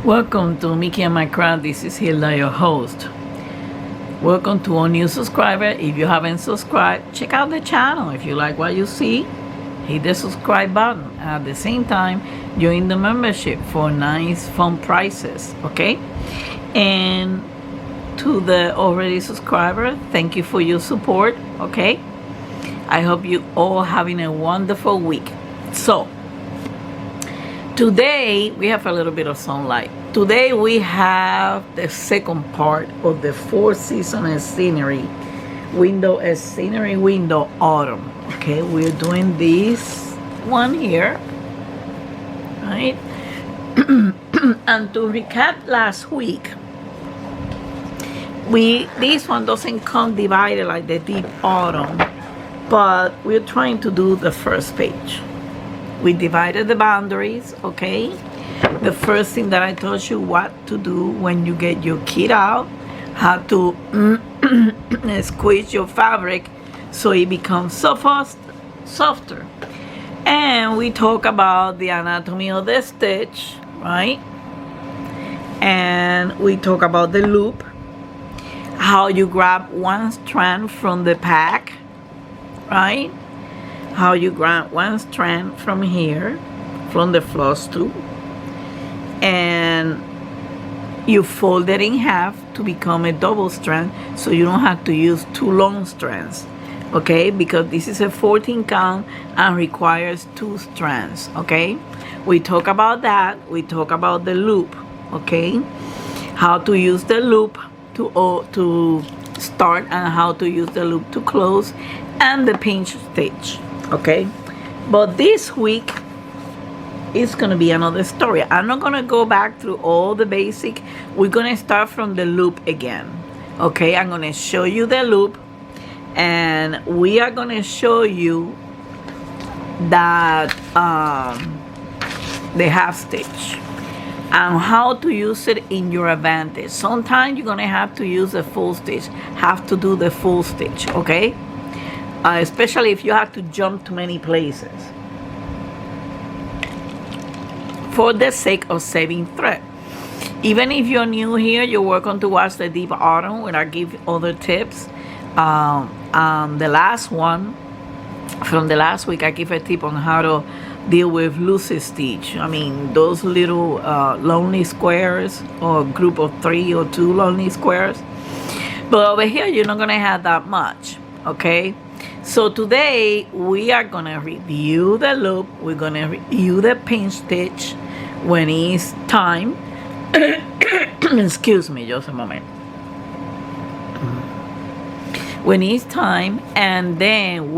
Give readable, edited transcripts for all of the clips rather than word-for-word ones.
Welcome to Mickey and My Craft. This is Hilda, your host. Welcome to all new subscribers. If you haven't subscribed, check out the channel. If you like what you see, hit the subscribe button. At the same time, join the membership for nice fun prices, okay? And to the already subscriber, thank you for your support, okay? I hope you all having a wonderful week. So today we have a little bit of sunlight. Today we have the second part of the 4-season scenery window autumn. Okay, we're doing this one here, right? And to recap last week, this one doesn't come divided like the deep autumn, but we're trying to do the first page. We divided the boundaries, okay? The first thing that I taught you what to do when you get your kit out, how to squeeze your fabric so it becomes softer. And we talk about the anatomy of the stitch, right? And we talk about the loop, how you grab one strand from the pack, right? How you grab one strand from here, from the floss tube, and you fold it in half to become a double strand, so you don't have to use two long strands, okay? Because this is a 14 count and requires 2 strands, okay? We talk about that. We talk about the loop, okay? How to use the loop to start and how to use the loop to close, and the pinch stitch. Okay, but this week is gonna be another story. I'm not gonna go back through all the basic. We're gonna start from the loop again. Okay, I'm gonna show you the loop, and we are gonna show you that the half stitch and how to use it in your advantage. Sometimes you're gonna have to use a full stitch, have to do the full stitch, okay? Especially if you have to jump to many places, for the sake of saving thread. Even if you're new here, you're welcome to watch the deep autumn where I give other tips. The last one from the last week, I give a tip on how to deal with loose stitch. I mean, those little lonely squares, or group of 3 or 2 lonely squares. But over here, you're not gonna have that much, okay? So today we are gonna review the loop. We're gonna review the pinch stitch when it's time. Excuse me, just a moment. When it's time, and then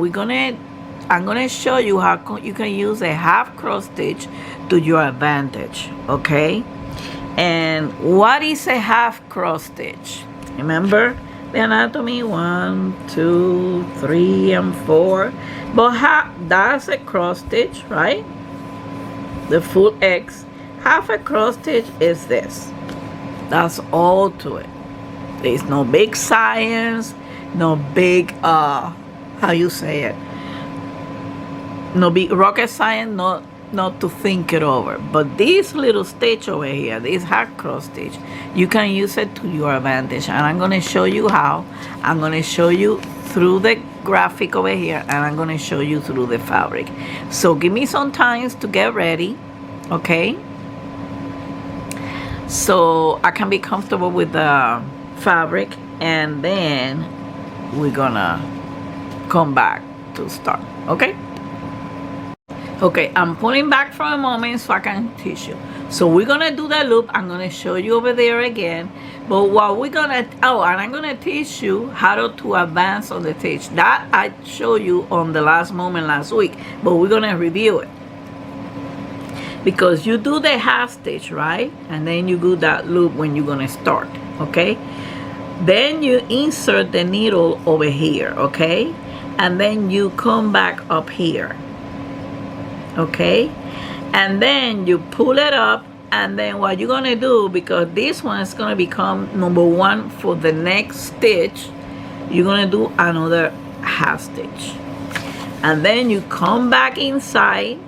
I'm gonna show you how you can use a half cross stitch to your advantage, okay? And what is a half cross stitch? Remember the anatomy, 1, 2, 3, and 4. But that's a cross stitch, right? The full X. Half a cross stitch is this. That's all to it. There's no big science, no big how you say it, no big rocket science, not to think it over. But this little stitch over here, this half cross stitch, you can use it to your advantage, and I'm going to show you how. I'm going to show you through the graphic over here, and I'm going to show you through the fabric. So give me some time to get ready, okay? So I can be comfortable with the fabric, and then we're gonna come back to start, okay? Okay, I'm pulling back for a moment so I can teach you. So we're gonna do the loop. I'm gonna show you over there again. But what we're gonna, and I'm gonna teach you how to advance on the stitch. That I showed you on the last moment last week, but we're gonna review it. Because you do the half stitch, right? And then you do that loop when you're gonna start, okay? Then you insert the needle over here, okay? And then you come back up here. Okay, and then you pull it up, and then what you're gonna do, because this one is gonna become number 1 for the next stitch, you're gonna do another half stitch, and then you come back inside,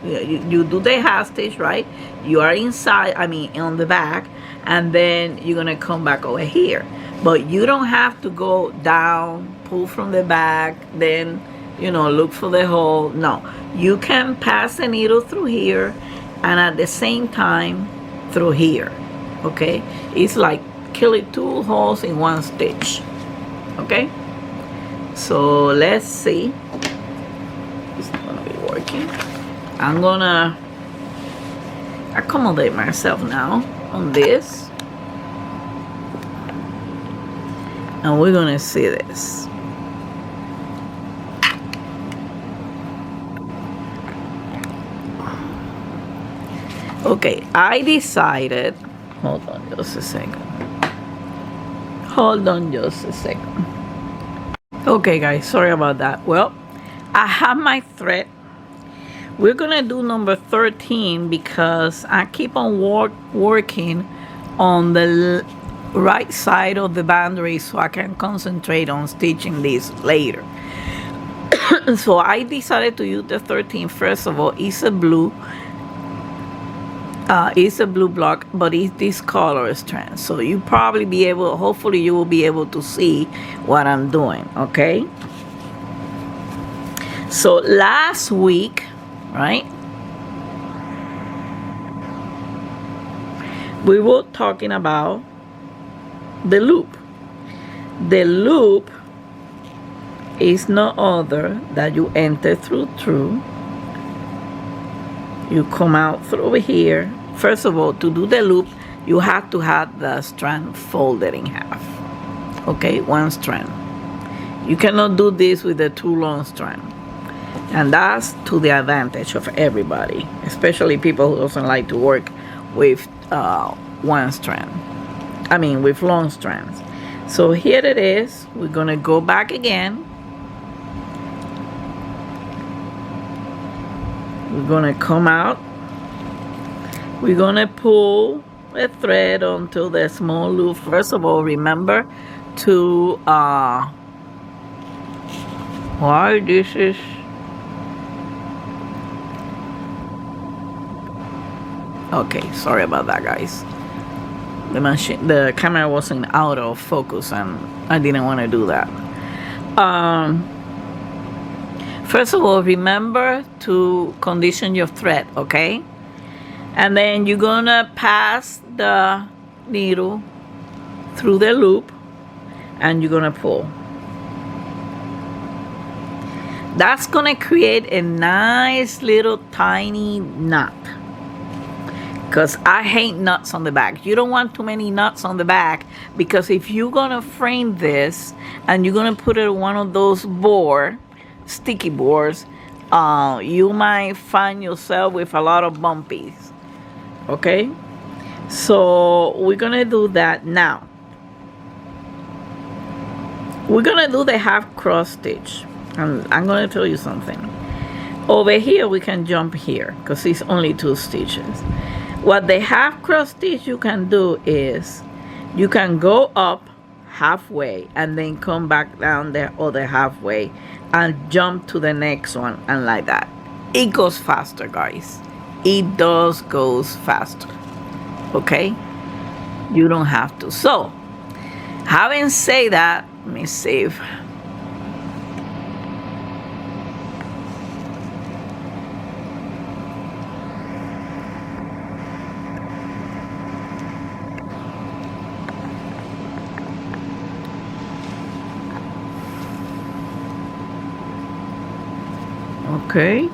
you do the half stitch, right? You are inside, I mean on the back, and then you're gonna come back over here. But you don't have to go down, pull from the back, then look for the hole. No, you can pass the needle through here and at the same time through here. Okay, it's like killing two holes in one stitch. Okay, so let's see. It's not gonna be working. I'm gonna accommodate myself now on this, and we're gonna see this. Okay, I decided, hold on just a second. Okay guys, sorry about that. Well, I have my thread. We're gonna do number 13 because I keep on working on the right side of the boundary so I can concentrate on stitching this later. So I decided to use the 13. First of all, it's a blue block, but it's this color strand, so you probably be able, hopefully you will be able to see what I'm doing. Okay, so last week, right, we were talking about the loop. The loop is no other that you enter through, you come out through over here. First of all, to do the loop, you have to have the strand folded in half. Okay, one strand. You cannot do this with the two long strand. And that's to the advantage of everybody, especially people who doesn't like to work with one strand. I mean, with long strands. So here it is. We're gonna go back again. We're gonna come out. We're gonna pull a thread onto the small loop. First of all, remember to why this is okay, sorry about that guys. The camera wasn't out of focus and I didn't want to do that. First of all, remember to condition your thread, okay? And then you're gonna pass the needle through the loop and you're gonna pull. That's gonna create a nice little tiny knot, because I hate knots on the back. You don't want too many knots on the back, because if you're gonna frame this and you're gonna put it on one of those sticky boards, you might find yourself with a lot of bumpies. Okay, so we're gonna do that now. We're gonna do the half cross stitch, and I'm gonna tell you something. Over here we can jump here because it's only 2 stitches. What the half cross stitch you can do is you can go up halfway and then come back down the other halfway and jump to the next one, and like that. It goes faster, guys. It does goes faster. Okay, you don't have to. So having said that, let me save. Okay.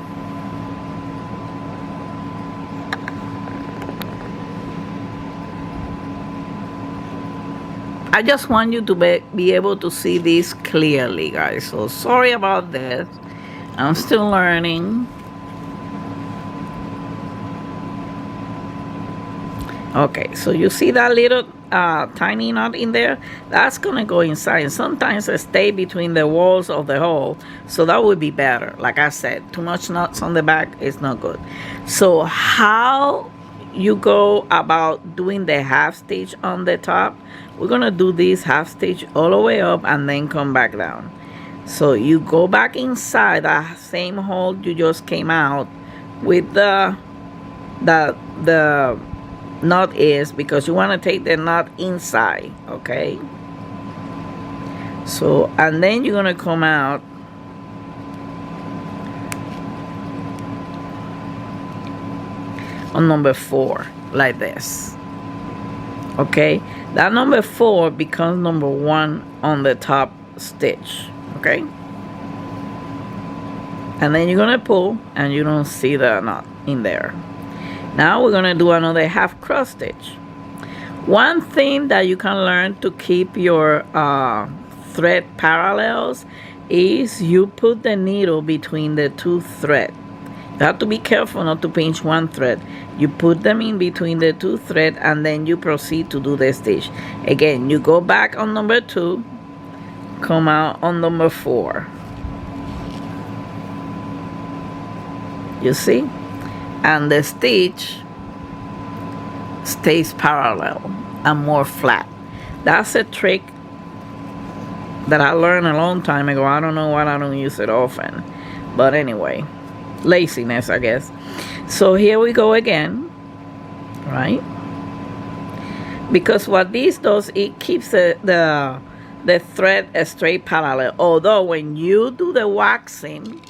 I just want you to be able to see this clearly, guys. So sorry about this. I'm still learning. Okay, so you see that little tiny knot in there? That's gonna go inside. Sometimes it stay between the walls of the hole, so that would be better. Like I said, too much knots on the back is not good. So how you go about doing the half stitch on the top? We're gonna do this half stitch all the way up and then come back down. So you go back inside that same hole you just came out with the knot is, because you want to take the knot inside, okay? So, and then you're going to come out on number 4 like this, okay? That number 4 becomes number 1 on the top stitch, okay? And then you're gonna pull, and you don't see the knot in there. Now we're gonna do another half cross stitch. One thing that you can learn to keep your thread parallels is you put the needle between the 2 threads. You have to be careful not to pinch one thread. You put them in between the 2 threads, and then you proceed to do the stitch. Again, you go back on number 2, come out on number 4. You see? And the stitch stays parallel and more flat. That's a trick that I learned a long time ago. I don't know why I don't use it often. But anyway, laziness, I guess. So here we go again, right? Because what this does, it keeps the thread a straight parallel. Although when you do the waxing,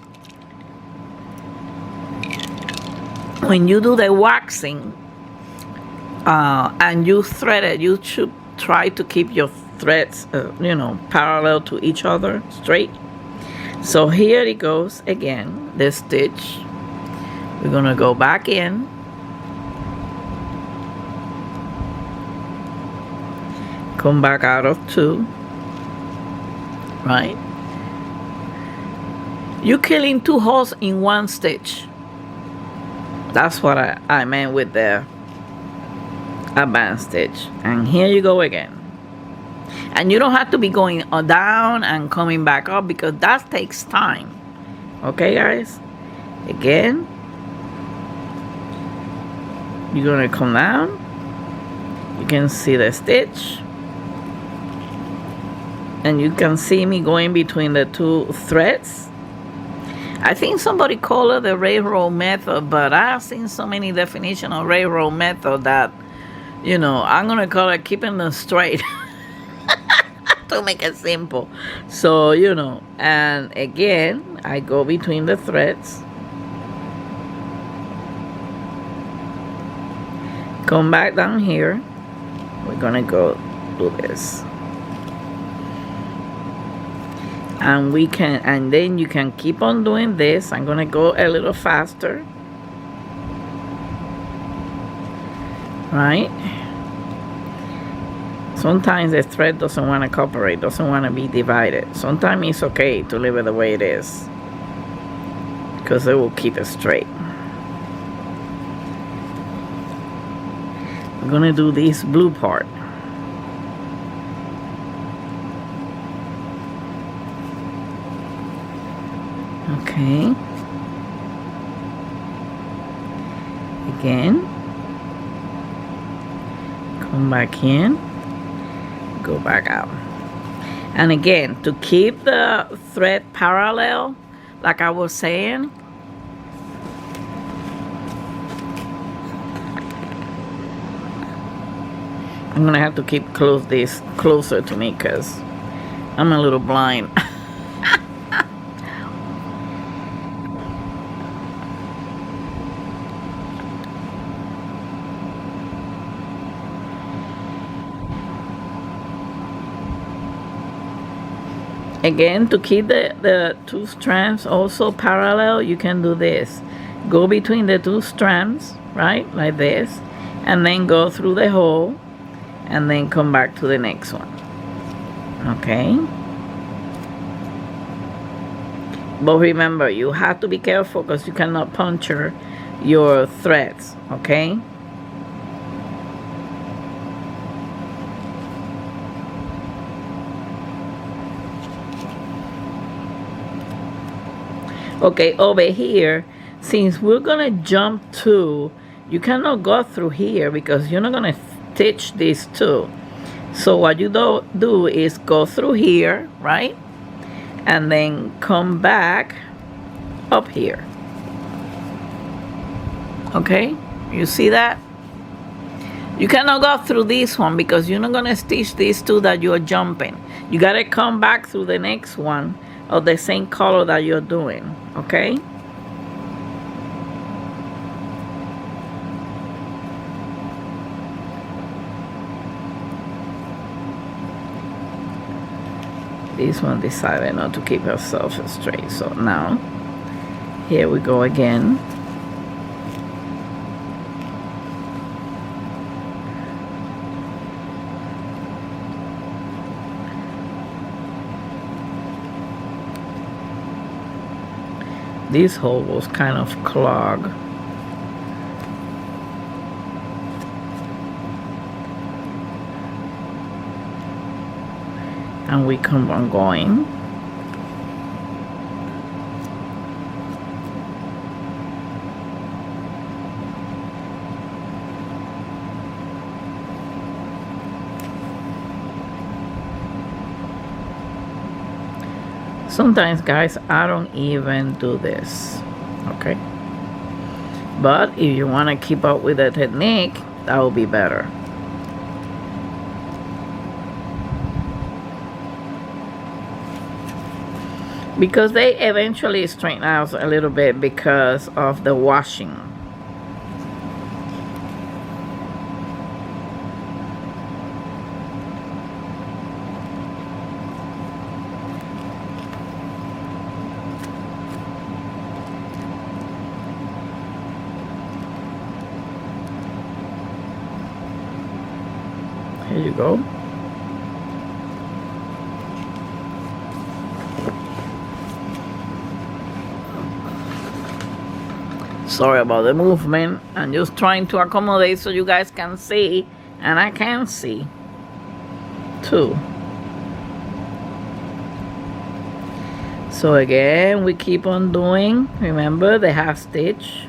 and you thread it, you should try to keep your threads, you know, parallel to each other, straight. So here it goes again, the stitch. We're gonna go back in, come back out of 2, right? You're killing 2 holes in 1 stitch. That's what I meant with the advanced stitch. And here you go again. And you don't have to be going down and coming back up, because that takes time. Okay, guys? Again, you're gonna come down. You can see the stitch. And you can see me going between the 2 threads. I think somebody called it the railroad method, but I've seen so many definitions of railroad method that, you know, I'm gonna call it keeping them straight to make it simple. So, you know, and again, I go between the threads, come back down here. We're gonna go do this. And we can, and then you can keep on doing this. I'm gonna go a little faster, right? Sometimes the thread doesn't want to cooperate, doesn't want to be divided. Sometimes it's okay to leave it the way it is, because it will keep it straight. I'm gonna do this blue part. Okay. Again. Come back in. Go back out. And again, to keep the thread parallel, like I was saying, I'm gonna have to keep this closer to me because I'm a little blind. Again, to keep the 2 strands also parallel, you can do this. Go between the 2 strands, right, like this, and then go through the hole, and then come back to the next one. Okay? But remember, you have to be careful because you cannot puncture your threads, okay? Okay, over here, since we're gonna jump to, you cannot go through here because you're not gonna stitch these 2. So what you do is go through here, right? And then come back up here. Okay, you see that? You cannot go through this one because you're not gonna stitch these two that you're jumping. You gotta come back through the next one of the same color that you're doing. Okay. This one decided not to keep herself straight, so now here we go again. This hole was kind of clogged. And we keep on going. Sometimes, guys, I don't even do this, okay? But if you want to keep up with the technique, that will be better. Because they eventually straighten out a little bit because of the washing. Here you go. Sorry about the movement. I'm just trying to accommodate so you guys can see, and I can see too. So again, we keep on doing. Remember the half stitch.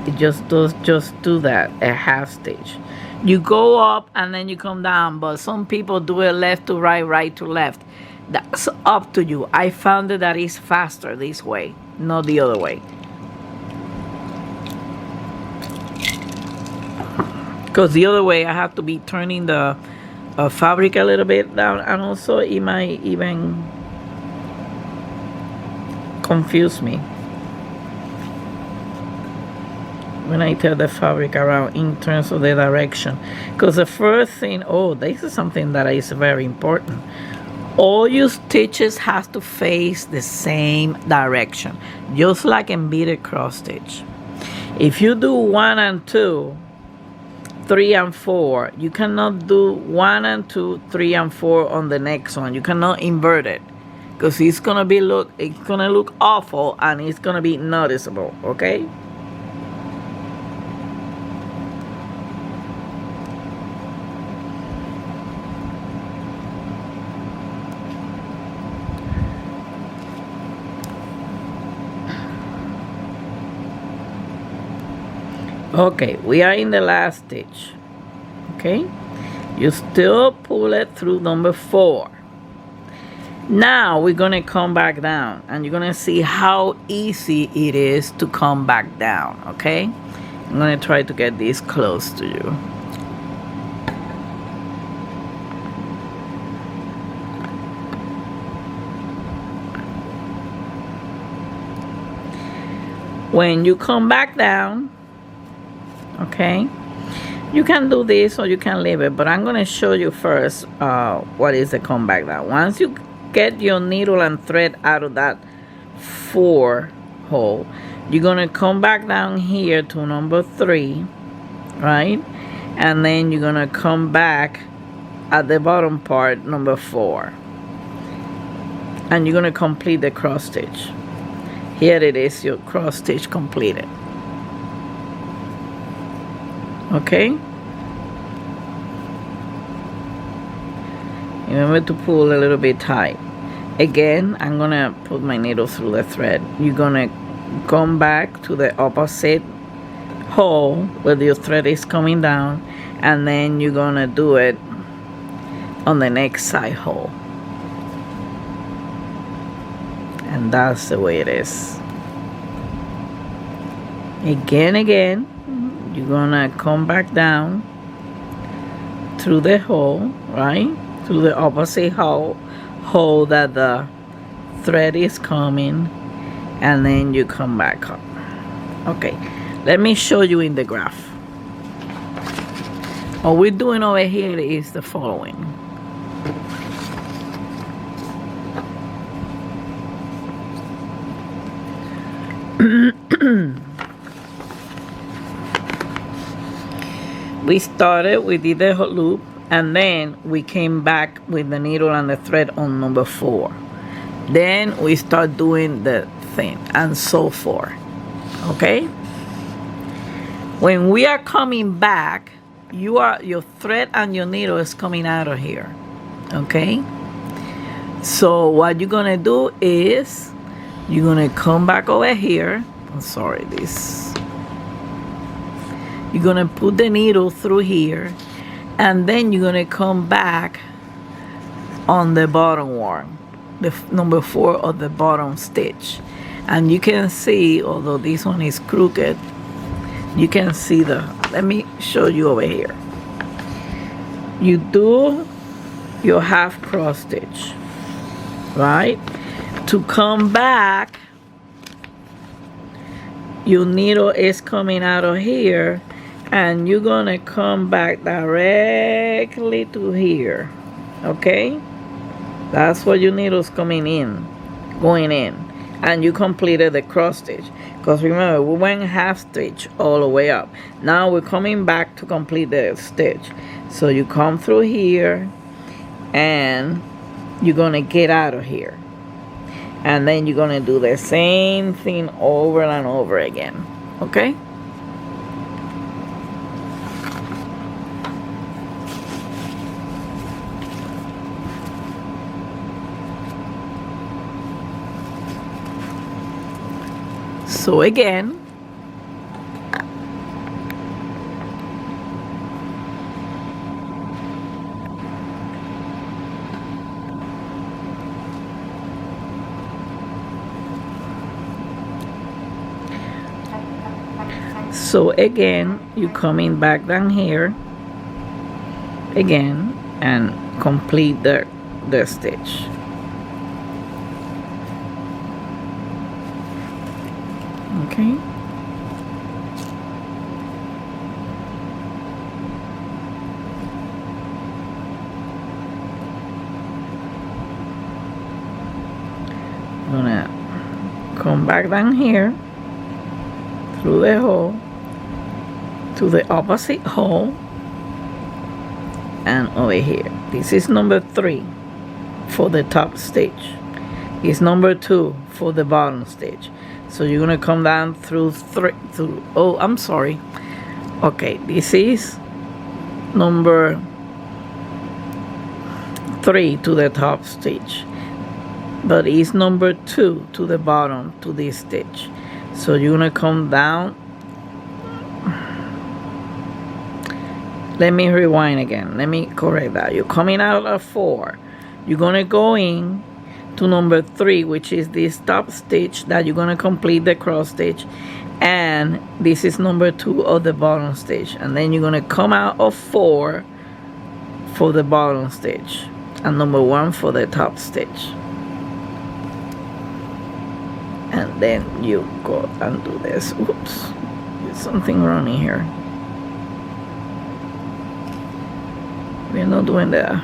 It just do that, a half stitch. You go up and then you come down, but some people do it left to right, right to left. That's up to you. I found that it's faster this way, not the other way. Because the other way I have to be turning the fabric a little bit down, and also it might even confuse me when I turn the fabric around in terms of the direction. Because the first thing, oh, this is something that is very important. All your stitches has to face the same direction, just like in beaded cross stitch. If you do 1 and 2, 3 and 4, you cannot do 1 and 2, 3 and 4 on the next one. You cannot invert it, because it's gonna look awful and it's gonna be noticeable. Okay. Okay, we are in the last stitch. Okay, you still pull it through number 4. Now we're gonna come back down, and you're gonna see how easy it is to come back down. Okay, I'm gonna try to get this close to you. When you come back down, okay, you can do this or you can leave it, but I'm going to show you first what is the come back down. Once you get your needle and thread out of that 4 hole, you're going to come back down here to number 3, right? And then you're going to come back at the bottom part, number 4, and you're going to complete the cross stitch. Here it is, your cross stitch completed. Okay, remember to pull a little bit tight. Again, I'm gonna put my needle through the thread. You're gonna come back to the opposite hole where your thread is coming down, and then you're gonna do it on the next side hole, and that's the way it is. Again, you're gonna come back down through the hole, right? Through the opposite hole that the thread is coming, and then you come back up. Okay, let me show you in the graph. What we're doing over here is the following. We started, we did the loop, and then we came back with the needle and the thread on number 4. Then we start doing the thing, and so forth. Okay? When we are coming back, your thread and your needle is coming out of here. Okay? So what you're gonna do is you're gonna come back over here. I'm sorry, this. You're gonna put the needle through here, and then you're gonna come back on the bottom one, the number 4 of the bottom stitch. And you can see, although this one is crooked, you can see let me show you over here. You do your half cross stitch, right? To come back, your needle is coming out of here, and you're gonna come back directly to here. Okay, that's where your needle's going in, and you completed the cross stitch. Because remember, we went half stitch all the way up. Now we're coming back to complete the stitch. So you come through here, and you're gonna get out of here, and then you're gonna do the same thing over and over again. Okay? So again, you're coming back down here again and complete the stitch. Okay. I'm gonna come back down here through the hole to the opposite hole and over here. This is number 3 for the top stitch. It's number 2 for the bottom stitch. So you're gonna come down through oh, I'm sorry. Okay, this is number 3 to the top stitch, but it's number 2 to the bottom to this stitch. So you're gonna come down. Let me rewind again. Let me correct that. You're coming out of 4. You're gonna go in to number 3, which is this top stitch that you're gonna complete the cross stitch, and this is number 2 of the bottom stitch, and then you're gonna come out of 4 for the bottom stitch and number 1 for the top stitch, and then you go and do this. Oops, there's something wrong in here. We're not doing the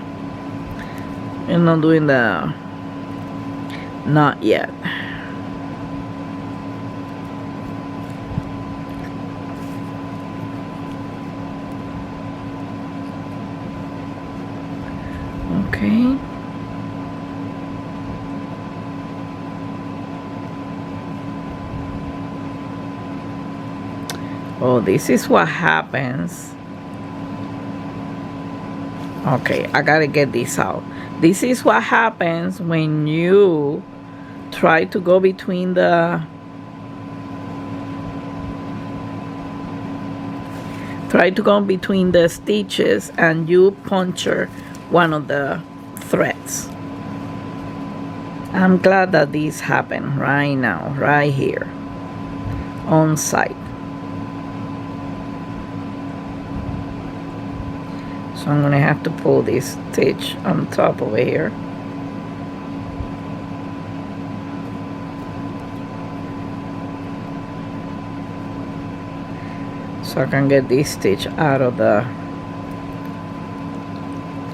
not yet. Okay. Oh, this is what happens. Okay, I gotta get this out. This is what happens when you try to go between the stitches and you puncture one of the threads. I'm glad that this happened right now, right here on site. So I'm gonna have to pull this stitch on top over here. So I can get this stitch out of the,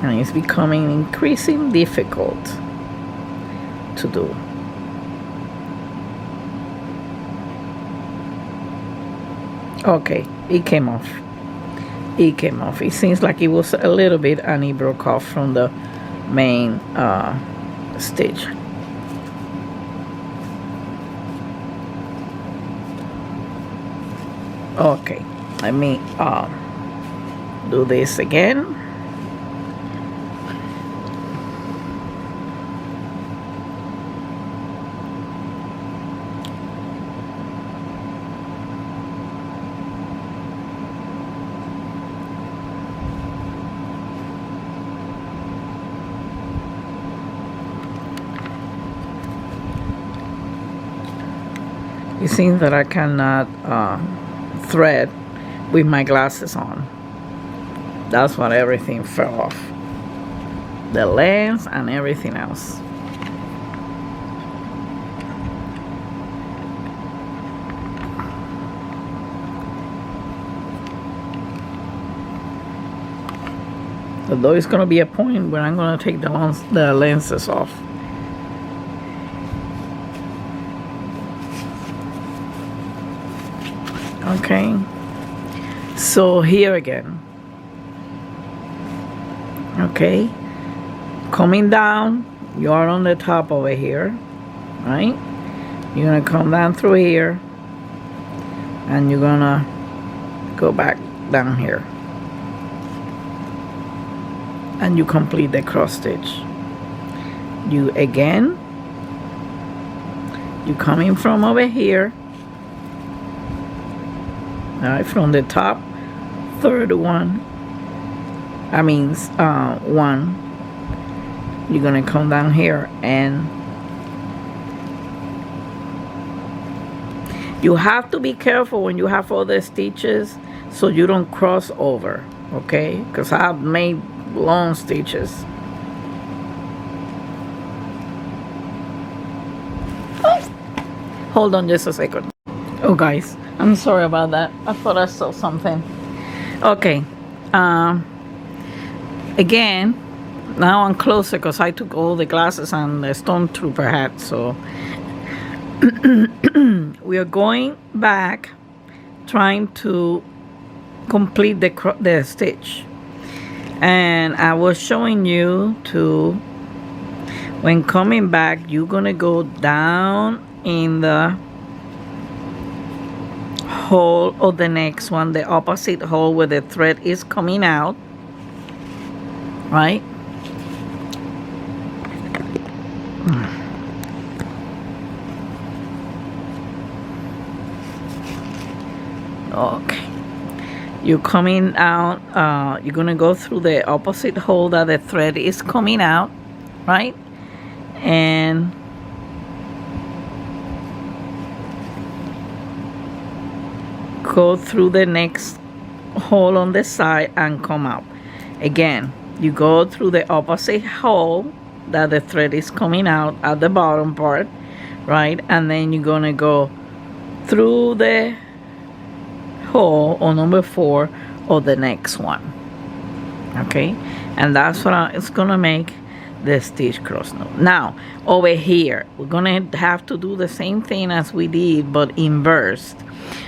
and it's becoming increasingly difficult to do. Okay, it came off. It came off. It seems like it was a little bit, and it broke off from the main stitch. Okay, let me do this again. It seems that I cannot thread with my glasses on. That's what everything fell off. The lens and everything else. So though it's gonna be a point where I'm gonna take the lenses off. Okay, so here again. Okay, coming down, you are on the top over here, right? You're gonna come down through here, and you're gonna go back down here, and you complete the cross stitch. You again, you coming from over here. All right, from the top third one, I mean one, you're gonna come down here, and you have to be careful when you have all the stitches so you don't cross over, okay? Because I've made long stitches. Oh. Hold on just a second. Oh guys, I'm sorry about that. I thought I saw something. Okay, again, now I'm closer because I took all the glasses and the stormtrooper hat. So we are going back, trying to complete the stitch. And I was showing you to, when coming back, you're gonna go down in the hole of the next one, the opposite hole where the thread is coming out, right? Okay, you're coming out, you're gonna go through the opposite hole that the thread is coming out, right? And go through the next hole on the side and come out. Again, you go through the opposite hole that the thread is coming out at the bottom part, right? And then you're gonna go through the hole on number 4 of the next one. Okay, and that's what it's gonna make the stitch cross knot. Now over here we're gonna have to do the same thing as we did, but inversed.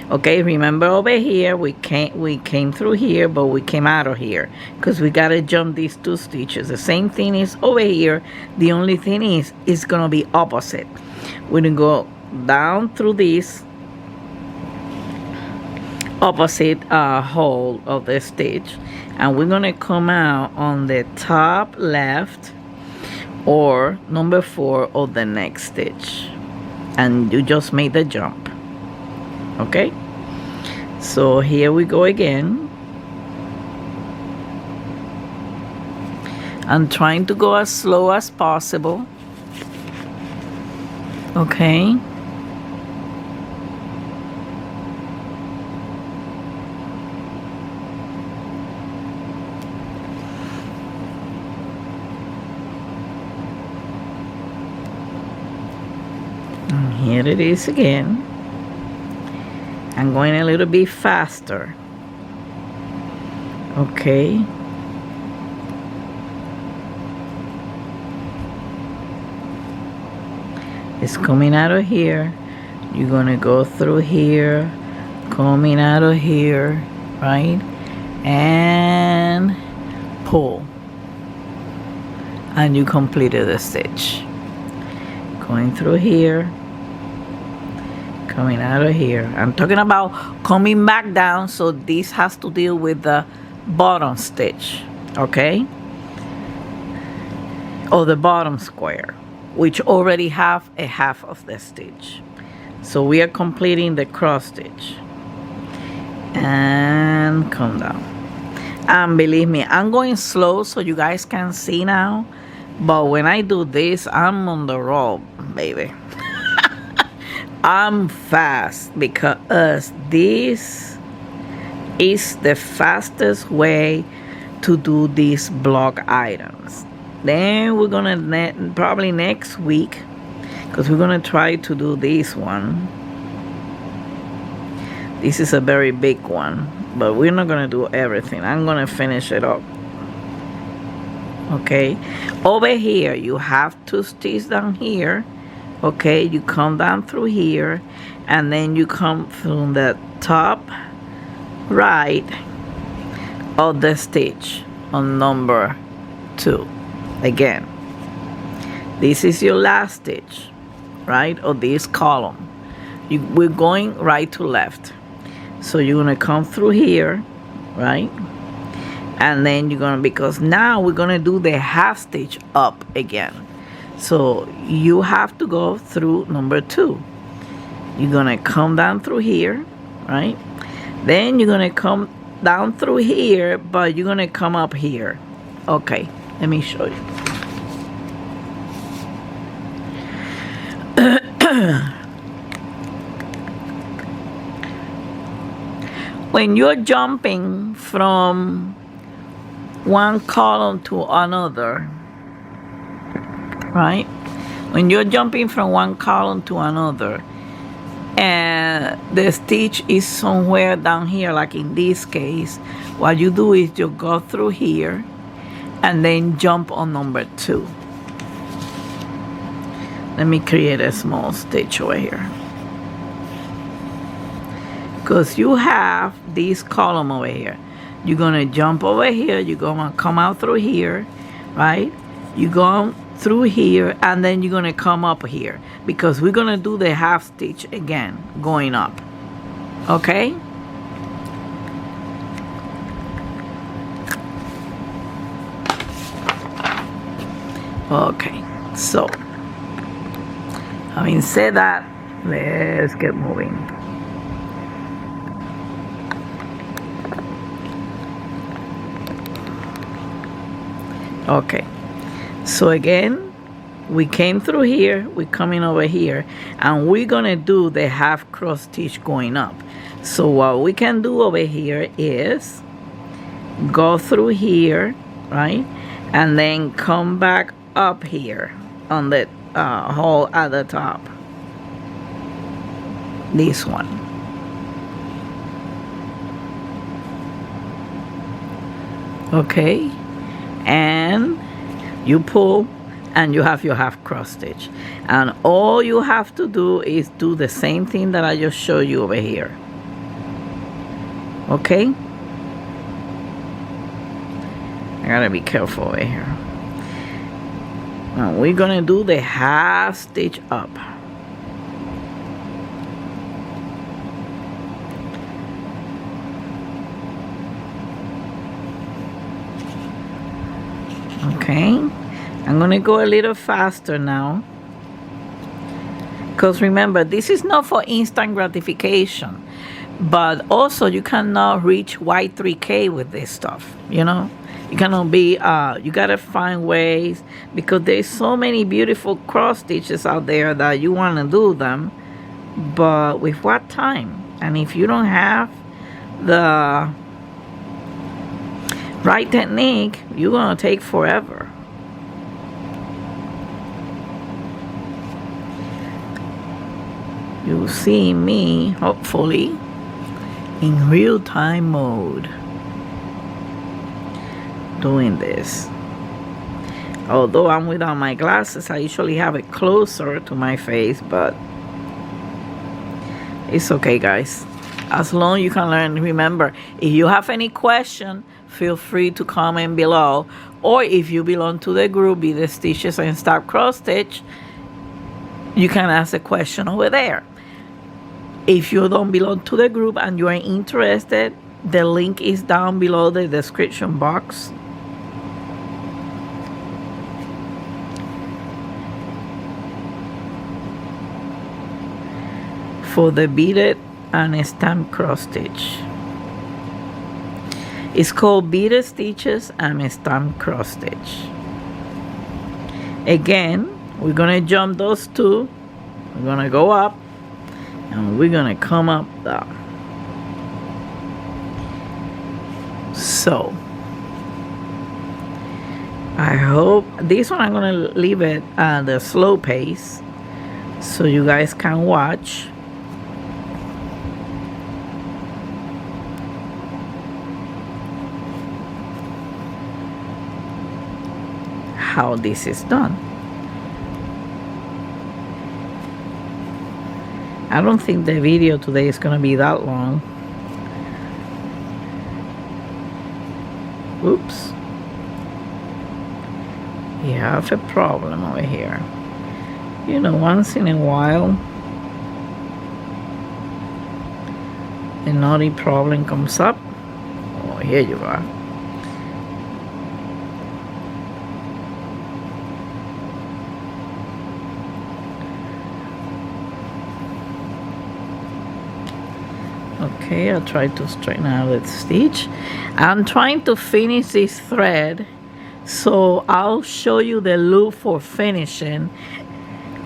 Okay, remember over here we came through here, but we came out of here because we gotta jump these 2 stitches. The same thing is over here. The only thing is it's gonna be opposite. We're gonna go down through this opposite hole of the stitch, and we're gonna come out on the top left or number 4 of the next stitch, and you just made the jump. Okay, so here we go again. I'm trying to go as slow as possible. Okay, here it is again. I'm going a little bit faster. Okay. It's coming out of here. You're gonna go through here, coming out of here, right? And pull. And you completed the stitch. Going through here, coming out of here. I'm talking about coming back down, so this has to deal with the bottom stitch, okay? Or the bottom square, which already have a half of the stitch. So we are completing the cross stitch. And come down. And believe me, I'm going slow so you guys can see now. But when I do this, I'm on the roll, baby. I'm fast because this is the fastest way to do these block items. Then we're gonna probably next week, because we're gonna try to do this one. This is a very big one, but we're not gonna do everything. I'm gonna finish it up. Okay, over here you have to stitch down here. Okay, you come down through here, and then you come from the top right of the stitch on number 2. Again, this is your last stitch, right, of this column. We're going right to left, so you're gonna come through here, right, and then you're gonna, because now we're gonna do the half stitch up again, so you have to go through number 2. You're gonna come down through here, right, then you're gonna come down through here, but you're gonna come up here. Okay, let me show you. When you're jumping from one column to another, right? When you're jumping from one column to another, and the stitch is somewhere down here, like in this case, what you do is you go through here and then jump on number 2. Let me create a small stitch over here, because you have this column over here. You're gonna jump over here, you're gonna come out through here, right? You go through here, and then you're gonna come up here, because we're gonna do the half stitch again going up. Okay, okay, so having said that, let's get moving. Okay, so again, we came through here, we're coming over here, and we're gonna do the half cross stitch going up. So what we can do over here is go through here, right, and then come back up here on the hole at the top, this one. Okay, and you pull, and you have your half cross stitch, and all you have to do is do the same thing that I just showed you over here. Okay, I gotta be careful over here. Now we're gonna do the half stitch up. Okay, I'm gonna go a little faster now, because remember, this is not for instant gratification, but also you cannot reach Y3K with this stuff, you know. You cannot be, you gotta find ways, because there's so many beautiful cross stitches out there that you wanna do them, but with what time? And if you don't have the right technique, you're gonna take forever. you'll see me, hopefully, in real-time mode doing this. Although I'm without my glasses, I usually have it closer to my face, but it's okay, guys. As long as you can learn. Remember, if you have any question, feel free to comment below. Or if you belong to the group, Beaded Stitches and Stop Cross Stitch, you can ask a question over there. If you don't belong to the group and you are interested, the link is down below the description box. For the beaded and stamp cross stitch. It's called Beaded Stitches and Stamp Cross Stitch. Again, we're gonna jump those two. We're gonna go up and we're gonna come up down. So I hope this one I'm gonna leave it at the slow pace so you guys can watch. How this is done. I don't think the video today is gonna be that long. Oops. We have a problem over here. You know, once in a while a naughty problem comes up. Oh, here you are. Okay, I'll try to straighten out the stitch. I'm trying to finish this thread, so I'll show you the loop for finishing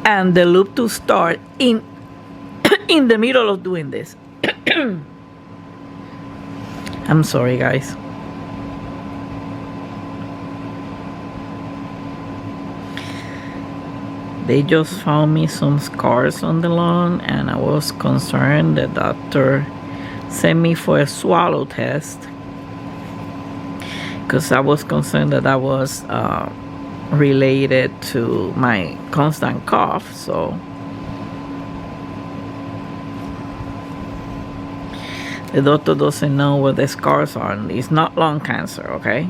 and the loop to start in in the middle of doing this. I'm sorry, guys. They just found me some scars on the lawn and I was concerned. The doctor sent me for a swallow test because I was concerned that that was related to my constant cough. So the doctor doesn't know what the scars are. It's not lung cancer, okay?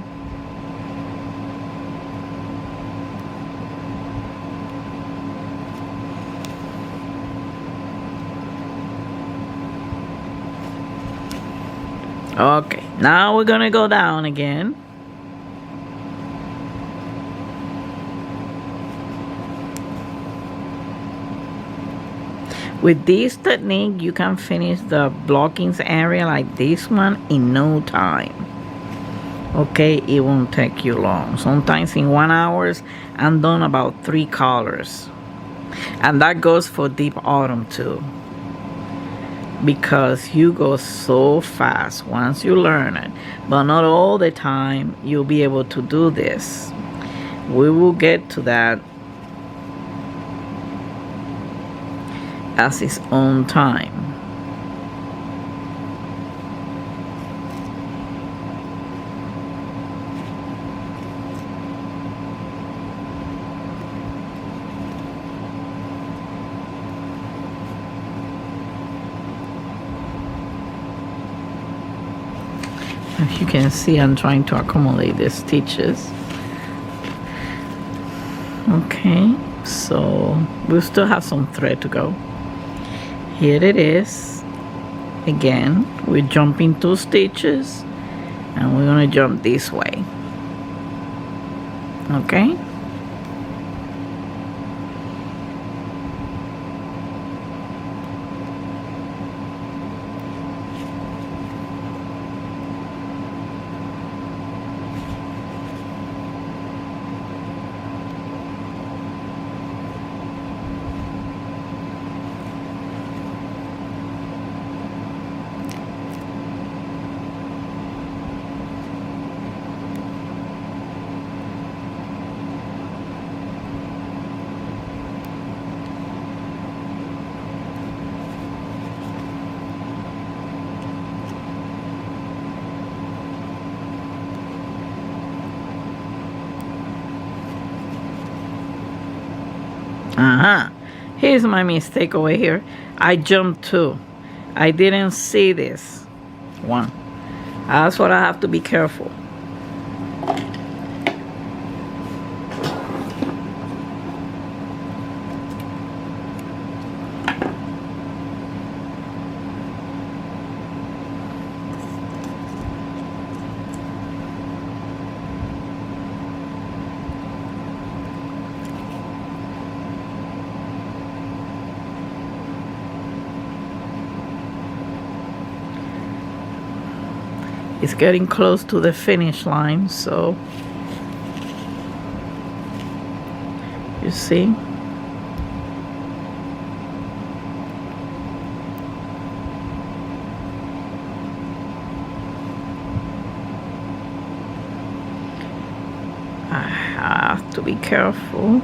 Okay, now we're gonna go down again. With this technique, you can finish the blockings area like this one in no time. Okay, it won't take you long. Sometimes in 1 hour, I'm done about 3 colors. And that goes for deep autumn too. Because you go so fast once you learn it, but not all the time you'll be able to do this. We will get to that at its own time. As you can see, I'm trying to accommodate the stitches. Okay, so we still have some thread to go. Here it is. Again, we're jumping 2 stitches and we're gonna jump this way. Okay. Here's my mistake over here. I jumped 2. I didn't see this one. That's what I have to be careful. It's getting close to the finish line, so you see. I have to be careful.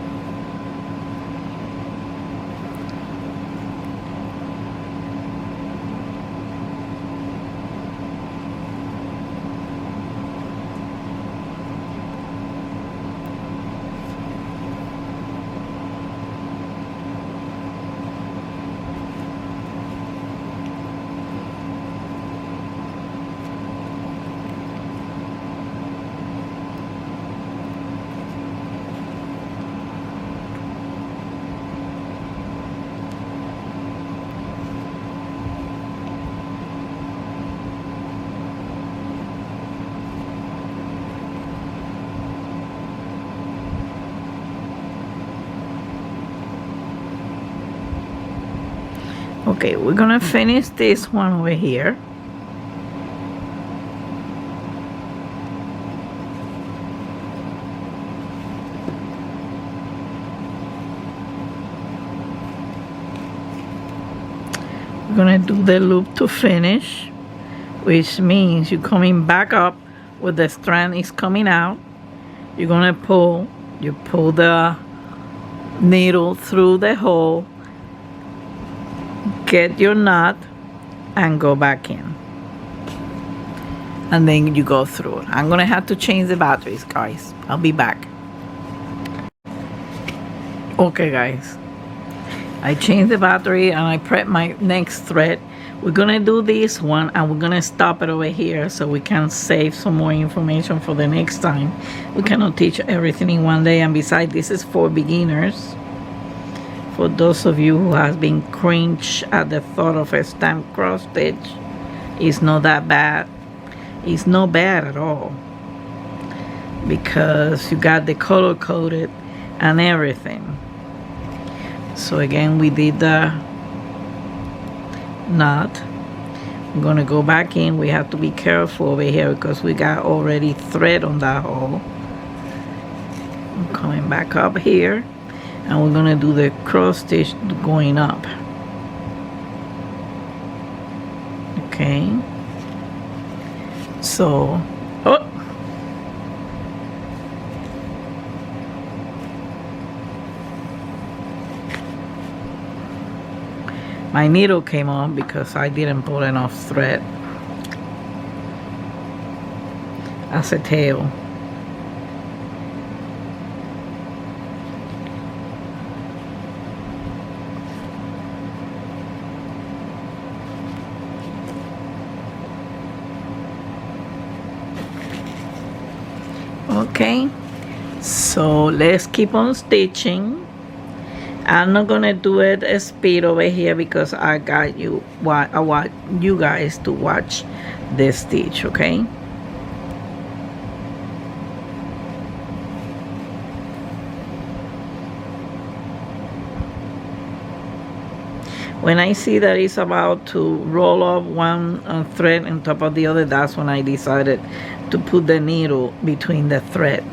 Okay, we're gonna finish this one over here. We're gonna do the loop to finish, which means you're coming back up where the strand is coming out. You're gonna pull the needle through the hole, get your knot, and go back in, and then you go through it. I'm gonna have to change the batteries, guys. I'll be back. Okay, guys, I changed the battery and I prepped my next thread. We're gonna do this one and we're gonna stop it over here so we can save some more information for the next time. We cannot teach everything in one day, and besides, this is for beginners. For those of you who has been cringe at the thought of a stamp cross stitch, it's not that bad. It's not bad at all, because you got the color coded and everything. So again, we did the knot. I'm gonna go back in. We have to be careful over here because we got already thread on that hole. I'm coming back up here, and we're gonna do the cross stitch going up. Okay, so my needle came off because I didn't pull enough thread as a tail. Okay, so let's keep on stitching. I'm not gonna do it at speed over here because I got you. I want you guys to watch this stitch, okay? When I see that it's about to roll off one thread on top of the other, that's when I decided to put the needle between the thread.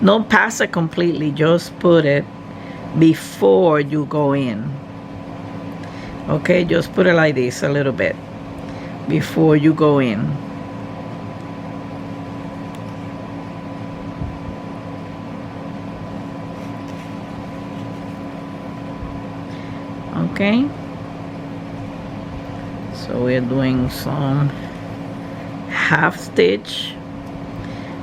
Not pass it completely, just put it before you go in. Okay, just put it like this a little bit before you go in. Okay, so we're doing some half stitch.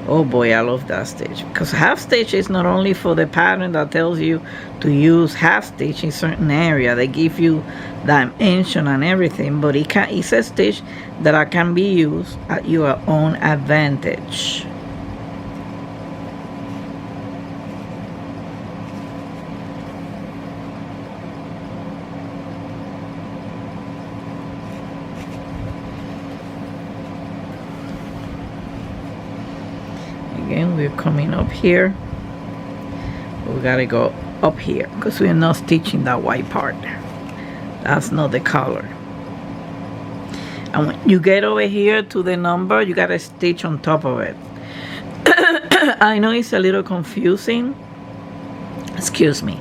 Oh boy, I love that stitch, because half stitch is not only for the pattern that tells you to use half stitch in certain area. They give you dimension and everything, but it's a stitch that can be used at your own advantage. Again, we're coming up here. We gotta go up here because we're not stitching that white part. That's not the color. And when you get over here to the number, you gotta stitch on top of it. I know it's a little confusing. Excuse me.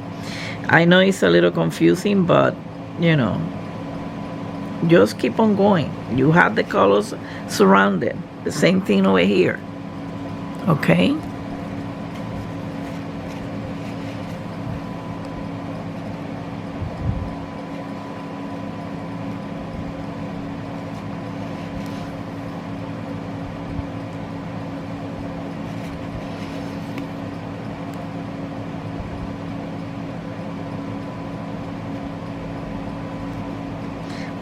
I know it's a little confusing, but you know, just keep on going. You have the colors surrounded. The same thing over here. Okay.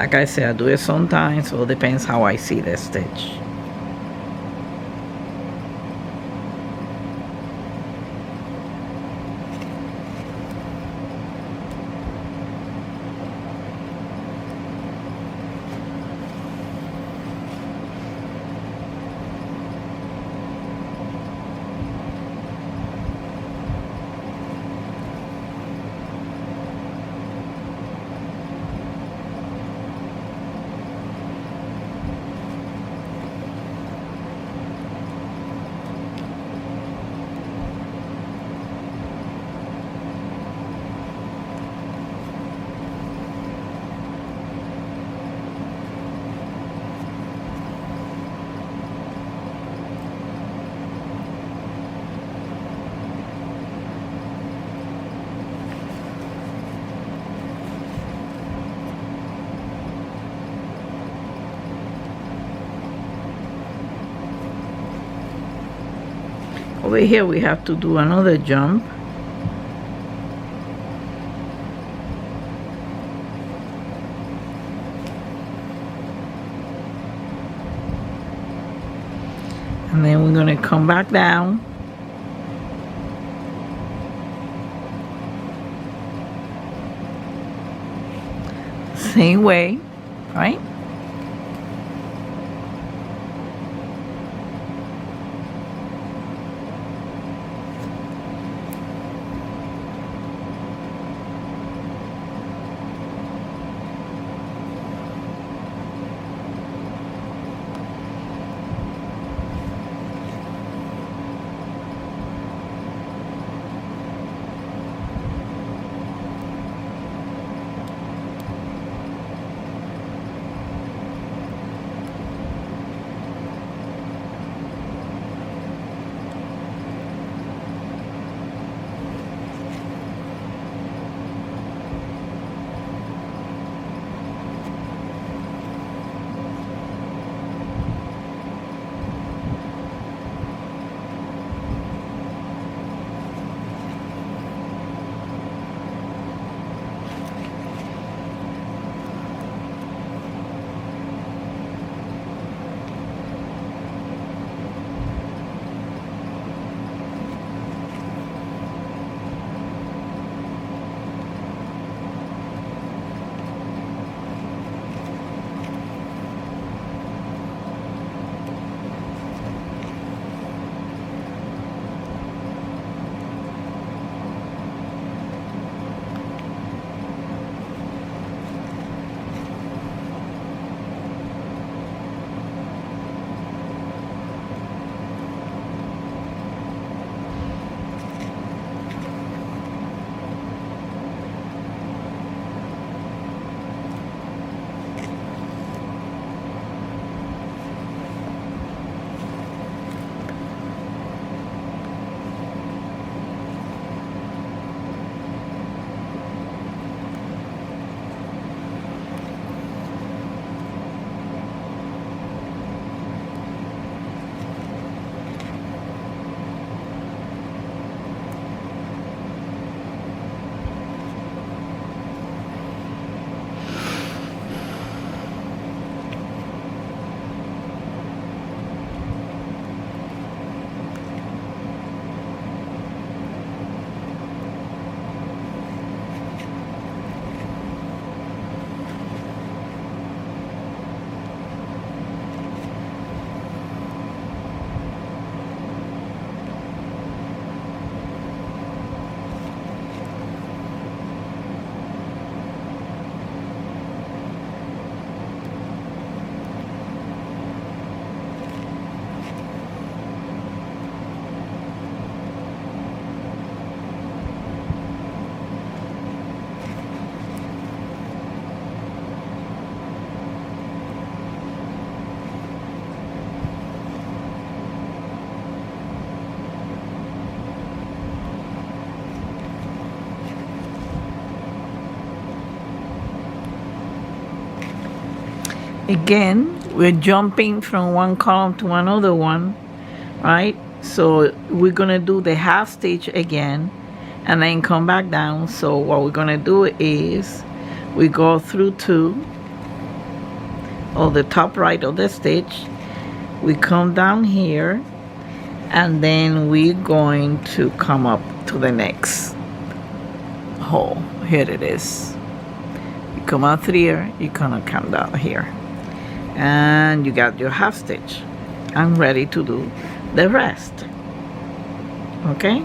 Like I said, I do it sometimes, so it depends how I see the stitch. Over here we have to do another jump. And then we're going to come back down. Same way, right? again, we're jumping from one column to another one, right? So we're gonna do the half stitch again and then come back down. So what we're gonna do is we go through two on the top right of the stitch, we come down here, and then we're going to come up to the next hole. Here it is. You come out through here, you're gonna come down here, and you got your half stitch. I'm ready to do the rest. Okay,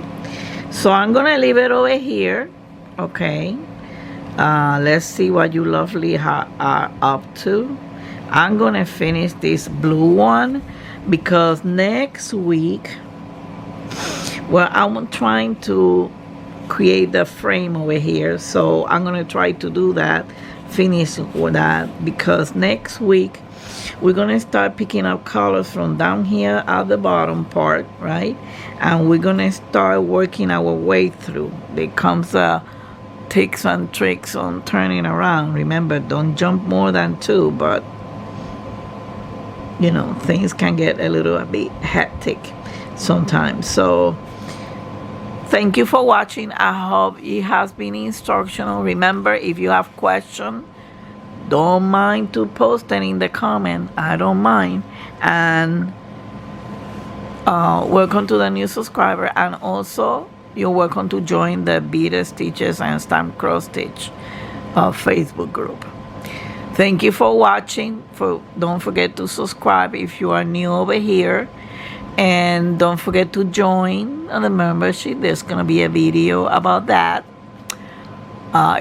so I'm gonna leave it over here. Okay, let's see what you lovely are up to. I'm gonna finish this blue one because next week, well, I'm trying to create the frame over here, so I'm gonna try to do that, finish with that, because next week we're gonna start picking up colors from down here at the bottom part, right? And we're gonna start working our way through. There comes tips and tricks on turning around. Remember, don't jump more than two, but you know, things can get a little bit hectic sometimes. So thank you for watching. I hope it has been instructional. Remember, if you have questions, don't mind to post them in the comment. I don't mind. And welcome to the new subscriber, and also you're welcome to join the Beaded Stitches and Stamp Cross Stitch Facebook group. Thank you for watching. Don't forget to subscribe if you are new over here, and don't forget to join the membership. There's gonna be a video about that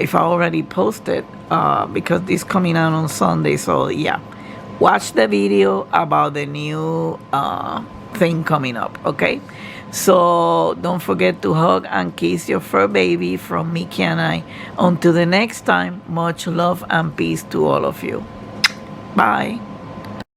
if I already posted, because this coming out on Sunday. So yeah, watch the video about the new thing coming up. Okay, so don't forget to hug and kiss your fur baby from Mickey and I. Until the next time, much love and peace to all of you. Bye.